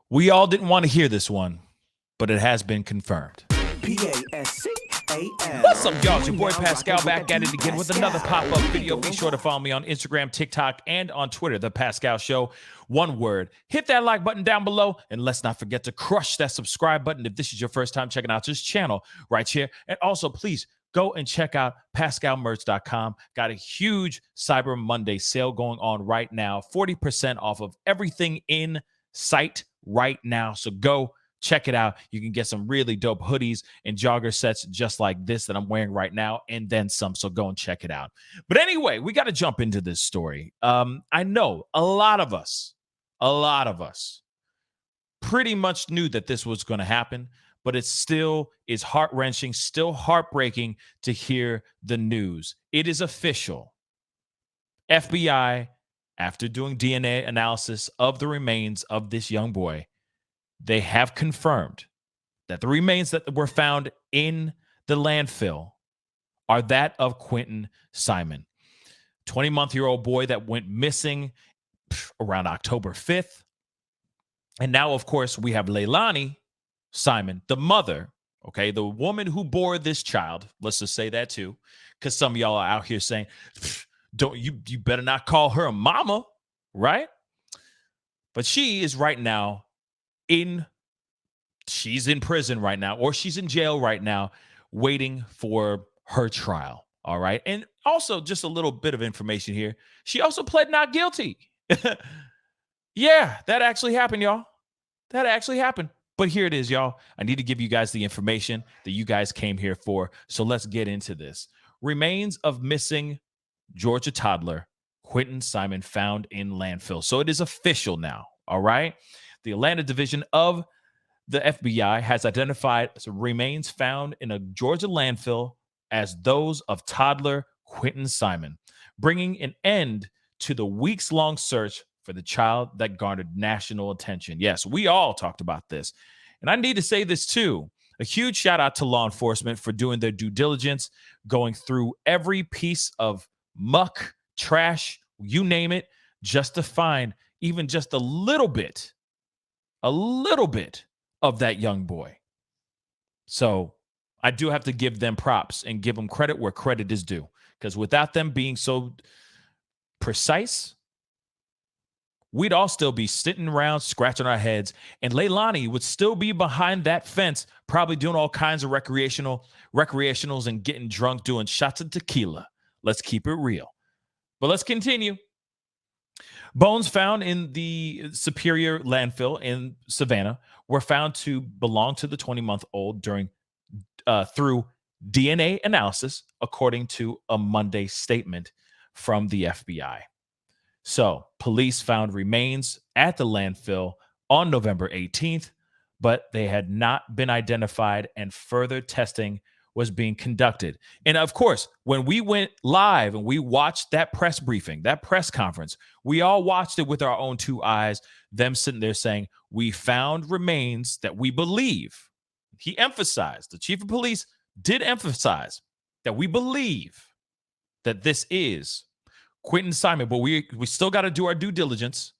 We all didn't want to hear this one, but it has been confirmed. Pascal. What's up, y'all? It's your boy Pascal back at it again with another pop-up video. Be sure to follow me on Instagram, TikTok, and on Twitter, The Pascal Show. One word. Hit that like button down below, and let's not forget to crush that subscribe button if this is your first time checking out this channel right here. And also, please go and check out PascalMerch.com. Got a huge Cyber Monday sale going on right now. 40% off of everything in sight right now. So go check it out. You can get some really dope hoodies and jogger sets just like this that I'm wearing right now, and then some. So go and check it out. But anyway, we got to jump into this story. I know a lot of us pretty much knew that this was going to happen, but it still is heart-wrenching, still heartbreaking to hear the news. It is official. FBI, after doing DNA analysis of the remains of this young boy, they have confirmed that the remains that were found in the landfill are that of Quinton Simon, 20-month-old boy that went missing around October 5th. And now, of course, we have Leilani Simon, the mother, okay, the woman who bore this child. Let's just say that too, because some of y'all are out here saying, don't you better not call her a mama, right? But she is right now she's in prison right now, or she's in jail right now, waiting for her trial. All right. And also, just a little bit of information here. She also pled not guilty. Yeah, that actually happened, y'all. That actually happened. But here it is, y'all. I need to give you guys the information that you guys came here for. So let's get into this. Remains of missing Georgia toddler Quinton Simon found in landfill. So it is official now. All right. The Atlanta division of the FBI has identified remains found in a Georgia landfill as those of toddler Quinton Simon, bringing an end to the weeks-long search for the child that garnered national attention. Yes, we all talked about this. And I need to say this too. A huge shout out to law enforcement for doing their due diligence, going through every piece of muck, trash, you name it, just to find even just a little bit of that young boy. So I do have to give them props and give them credit where credit is due, because without them being so precise, we'd all still be sitting around scratching our heads, and Leilani would still be behind that fence, probably doing all kinds of recreationals and getting drunk, doing shots of tequila. Let's keep it real. But let's continue. Bones found in the Superior landfill in Savannah were found to belong to the 20-month-old through DNA analysis, according to a Monday statement from the FBI. So, police found remains at the landfill on November 18th, but they had not been identified, and further testing was being conducted. And of course, when we went live and we watched that press briefing, that press conference, we all watched it with our own two eyes, them sitting there saying, we found remains that we believe. He emphasized, the chief of police did emphasize that we believe that this is Quinton Simon, but we still got to do our due diligence,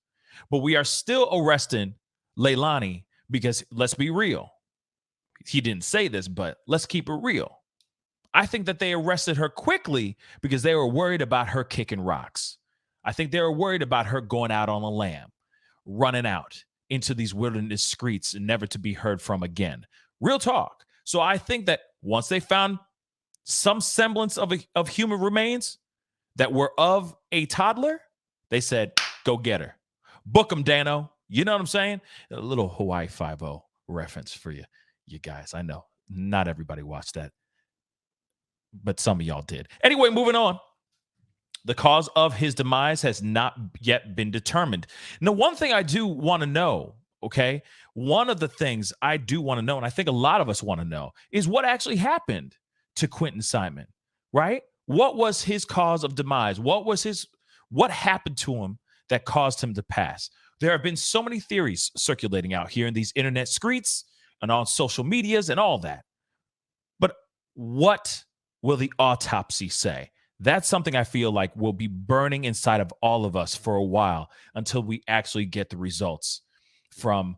but we are still arresting Leilani because, let's be real, he didn't say this, but let's keep it real. I think that they arrested her quickly because they were worried about her kicking rocks. I think they were worried about her going out on a lamb, running out into these wilderness streets and never to be heard from again. Real talk. So I think that once they found some semblance of human remains that were of a toddler, they said, go get her. Book them, Dano. You know what I'm saying? A little Hawaii Five-0 reference for you guys. I know not everybody watched that, but some of y'all did. Anyway, moving on. The cause of his demise has not yet been determined. Now, one thing I do want to know, okay? One of the things I do want to know, and I think a lot of us want to know, is what actually happened to Quinton Simon, right? What was his cause of demise? What happened to him that caused him to pass? There have been so many theories circulating out here in these internet streets and on social medias and all that. But what will the autopsy say? That's something I feel like will be burning inside of all of us for a while until we actually get the results from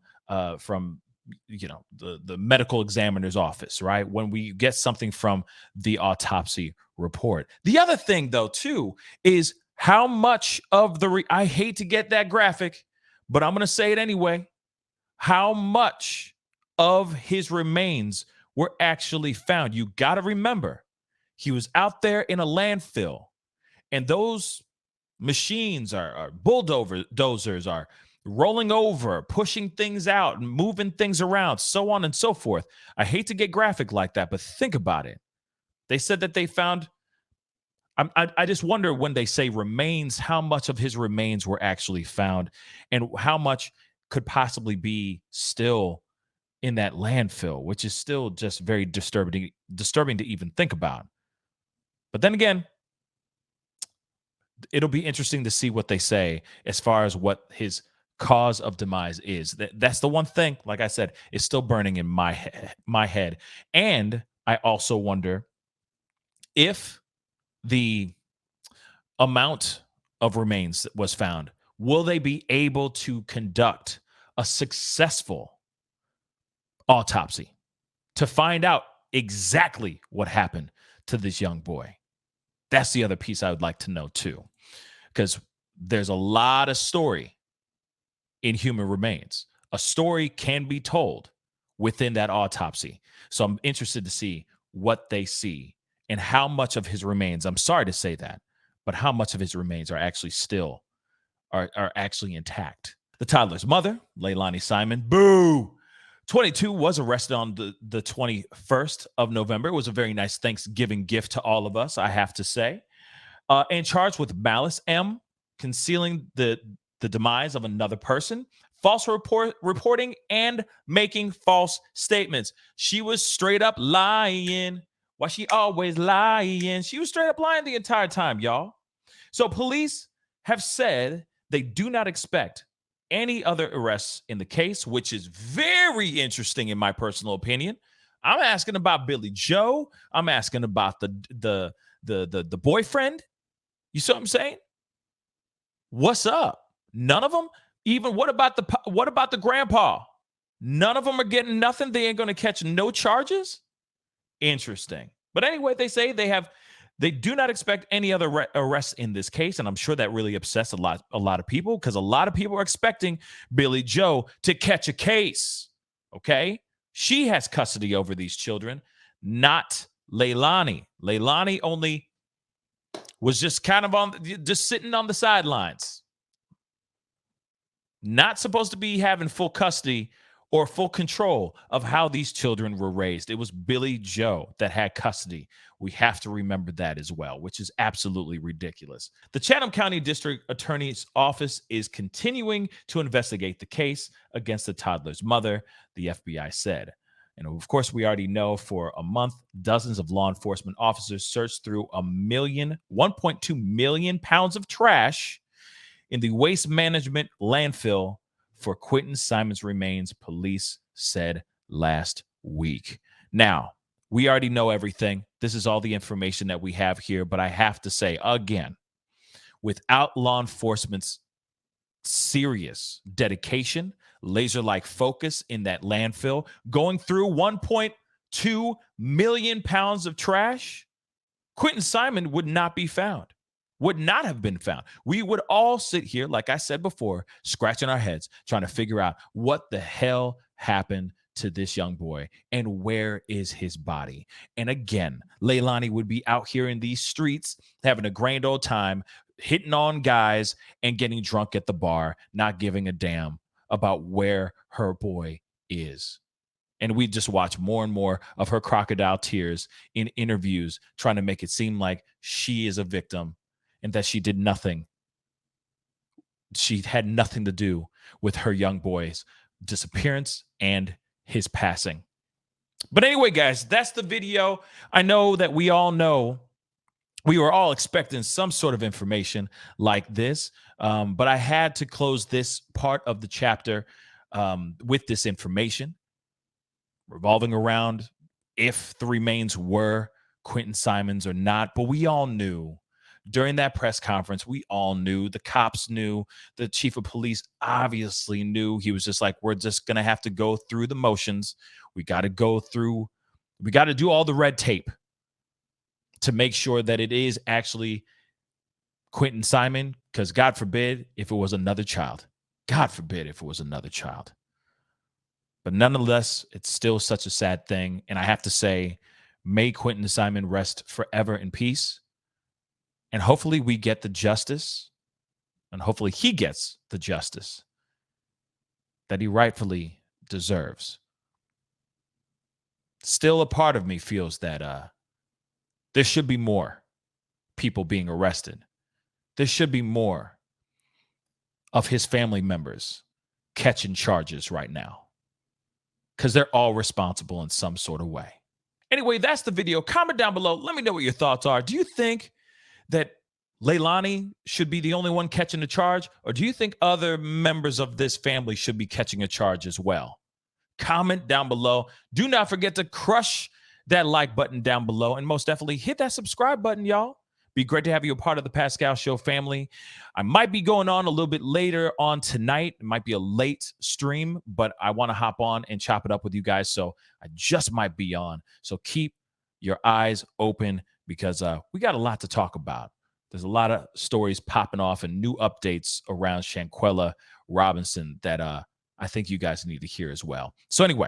from the medical examiner's office, right? When we get something from the autopsy report. The other thing though too is how much of the I hate to get that graphic, but I'm going to say it anyway. How much of his remains were actually found? You got to remember, he was out there in a landfill, and those machines are bulldozers are rolling over, pushing things out, and moving things around, so on and so forth. I hate to get graphic like that, but think about it. They said that they found. I just wonder when they say remains, how much of his remains were actually found, and how much could possibly be still in that landfill, which is still just very disturbing to even think about. But then again, it'll be interesting to see what they say as far as what his cause of demise is. That's the one thing, like I said, is still burning in my head. And I also wonder if the amount of remains that was found, will they be able to conduct a successful autopsy to find out exactly what happened to this young boy? That's the other piece I would like to know too, because there's a lot of story in human remains. A story can be told within that autopsy. So I'm interested to see what they see and how much of his remains, I'm sorry to say that, but how much of his remains are actually still are actually intact. The toddler's mother, Leilani Simon, boo, 22, was arrested on the 21st of November. It was a very nice Thanksgiving gift to all of us, I have to say. And charged with malice, M, concealing the demise of another person, false reporting, and making false statements. She was straight up lying. Why she always lying? She was straight up lying the entire time, y'all. So police have said they do not expect any other arrests in the case, which is very interesting in my personal opinion. I'm asking about Billy Joe. I'm asking about the boyfriend. You see what I'm saying? What's up? None of them. Even what about the grandpa? None of them are getting nothing. They ain't going to catch no charges. Interesting. But anyway, they say they do not expect any other arrests in this case, and I'm sure that really upsets a lot of people, because a lot of people are expecting Billy Joe to catch a case. Okay, she has custody over these children, not Leilani. Leilani only was just kind of just sitting on the sidelines, not supposed to be having full custody or full control of how these children were raised. It was Billy Joe that had custody. We have to remember that as well, which is absolutely ridiculous. The Chatham County District Attorney's Office is continuing to investigate the case against the toddler's mother, the FBI said. And of course, we already know for a month, dozens of law enforcement officers searched through 1.2 million pounds of trash in the waste management landfill for Quinton Simon's remains, police said last week. Now, we already know everything. This is all the information that we have here, but I have to say again, without law enforcement's serious dedication, laser-like focus in that landfill, going through 1.2 million pounds of trash, Quinton Simon would not be found. Would not have been found. We would all sit here, like I said before, scratching our heads, trying to figure out what the hell happened to this young boy and where is his body. And again, Leilani would be out here in these streets having a grand old time, hitting on guys and getting drunk at the bar, not giving a damn about where her boy is. And we just watch more and more of her crocodile tears in interviews, trying to make it seem like she is a victim and that she did nothing. She had nothing to do with her young boy's disappearance and his passing. But anyway, guys, that's the video. I know that we all know we were all expecting some sort of information like this, but I had to close this part of the chapter with this information revolving around if the remains were Quinton Simon's or not. But we all knew during that press conference, we all knew, the cops knew, the chief of police obviously knew. He was just like, we're just going to have to go through the motions. We got to do all the red tape to make sure that it is actually Quinton Simon, because God forbid if it was another child. God forbid if it was another child. But nonetheless, it's still such a sad thing. And I have to say, may Quinton Simon rest forever in peace. And hopefully we get the justice, and hopefully he gets the justice that he rightfully deserves. Still, a part of me feels that there should be more people being arrested. There should be more of his family members catching charges right now, because they're all responsible in some sort of way. Anyway, that's the video. Comment down below. Let me know what your thoughts are. Do you think that Leilani should be the only one catching the charge, or do you think other members of this family should be catching a charge as well? Comment down below. Do not forget to crush that like button down below, and most definitely hit that subscribe button, y'all. Be great to have you a part of the Pascal Show family. I might be going on a little bit later on tonight. It might be a late stream, but I want to hop on and chop it up with you guys, so I just might be on. So keep your eyes open, because we got a lot to talk about. There's a lot of stories popping off and new updates around Shanquella Robinson that I think you guys need to hear as well. So anyway,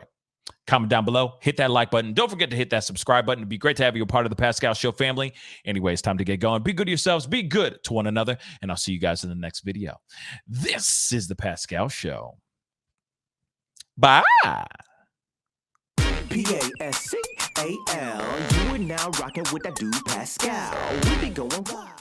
comment down below, hit that like button. Don't forget to hit that subscribe button. It'd be great to have you a part of the Pascal Show family. Anyway, it's time to get going. Be good to yourselves. Be good to one another. And I'll see you guys in the next video. This is the Pascal Show. Bye. Pascal. You are now rocking with that dude Pascal. We be going wild.